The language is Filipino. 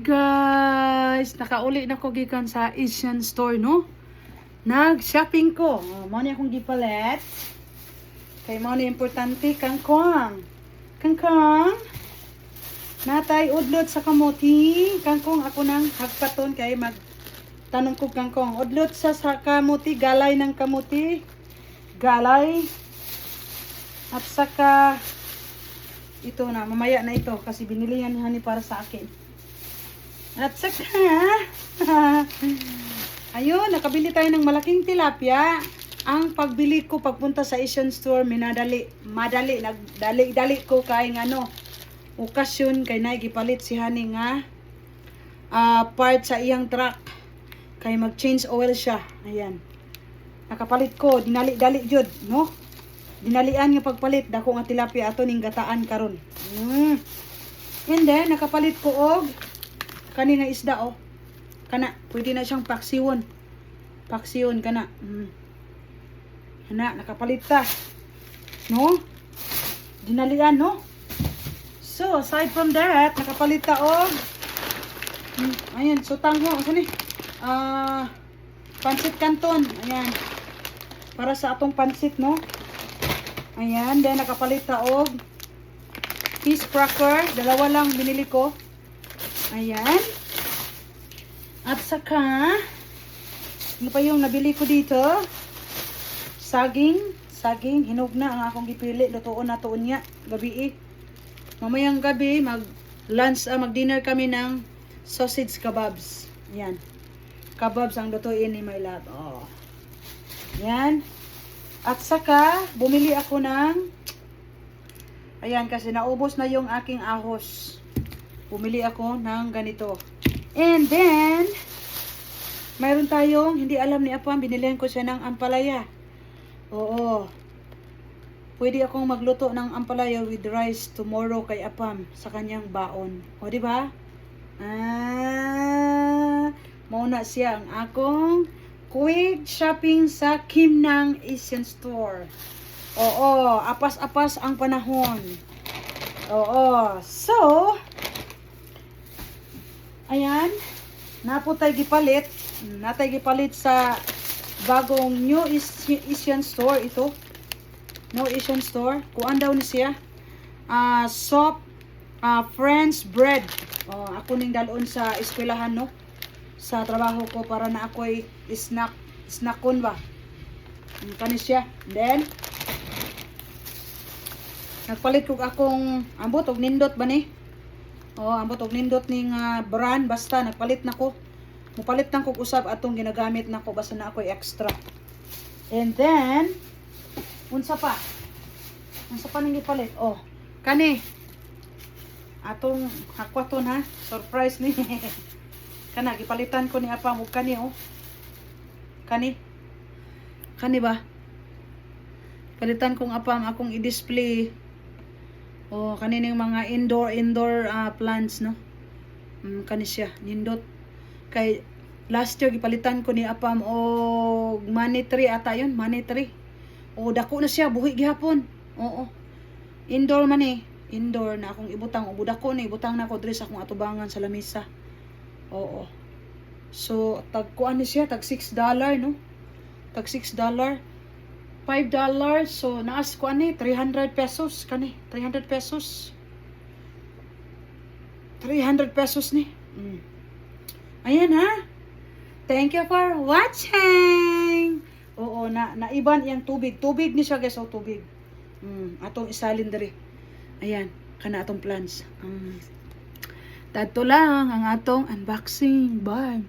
guys! Nakauli na ko gikan sa Asian store, no? Nag-shopping ko. Mo ni akong gipalit. Kay mo ni importante kangkong. Kangkong. Natay udlot sa kamuti. Kangkong ako nang hagpaton kay tanong ko kangkong. Udlot sa kamuti, galay ng kamuti. Galay. At saka ito na, mamaya na ito kasi binili yan ni para sa akin. At saka ayun, nakabili tayo ng malaking tilapia. Ang pagbili ko pagpunta sa Asian store, dali ko kay okasyon kay gipalit si Hani nga part sa iyang truck kay mag-change oil siya. Ayan. Nakapalit ko, dinali-dali jud, no? Dinalian nga pagpalit dako nga tilapia ato ning gataan karon. And then nakapalit ko og kani nga isda kana pwede na siyang paksiwon. Paksiwon kana. Kana nakapalit ta. No? Dinalian, no? So aside from that, nakapalit ta og ayan, sutang ho ano ni? Pansit canton. Ayan. Para sa atong pansit, no? Ayan, then nakapalit ta og cheese cracker, dalawa lang binili ko. Ayan. At saka ano pa yung nabili ko dito? Saging, hinog na ang akong gipili, lutuon na tuon niya gabi. Mamayang gabi mag-dinner kami ng sausage kebabs. Ayan. Kebabs ang lutuin ni my love. Oh. Ayan. At saka, bumili ako ng ayan, kasi naubos na yung aking ahos. Bumili ako ng ganito. And then, mayroon tayong, hindi alam ni Apam, binilihan ko siya ng ampalaya. Oo. Pwede akong magluto ng ampalaya with rice tomorrow kay Apam sa kanyang baon. O, di ba? Mauna siya ang akong quick shopping sa Kimnang Asian Store. Oo, apas-apas ang panahon. Oo, so, ayan, naputay gipalit. Natay gipalit sa bagong New Asian Store ito. New Asian Store. Kuan daw ni siya. Soap, French bread. Oh, ako ning dalon sa eskwelahan, no? Sa trabaho ko para na ako'y snackon ba. Kani siya. Then, nagpalit ko akong ambot og nindot ba ni? Oh, ambot og nindot ning brand basta nagpalit nako. Mupalit nang kog usab atong ginagamit nako basta na ako'y extra. And then unsa pa? Unsa pa ning gipalit? Oh, kani. Atong hakwaton ha, surprise ni. Kana gipalitan ko ni Apam og kani oh. Kani. Kani ba? Palitan kong Apam akong i-display. Oh, kanining mga indoor plants, no? Kani siya, nindot. Kay last year gipalitan ko ni Apam og money tree ata yun, money tree. Oh, dako na siya, buhi gihapon. Oo. Indoor man eh. Indoor na akong ibutang, o dako na ibutang na ako diri sa akong atubangan sa lamesa. Oo. So, tagkuan ni siya, tag $6, no? Tag $6. $5, so naas ko ani 300 pesos kani, 300 pesos. 300 pesos ni. Ayan ha. Thank you for watching. Oo, naiban iyang tubig. Tubig ni siya guys, oh, tubig. Atong isalin diri. Ayan, kana atong plants. Dadto lang ang atong unboxing. Bye.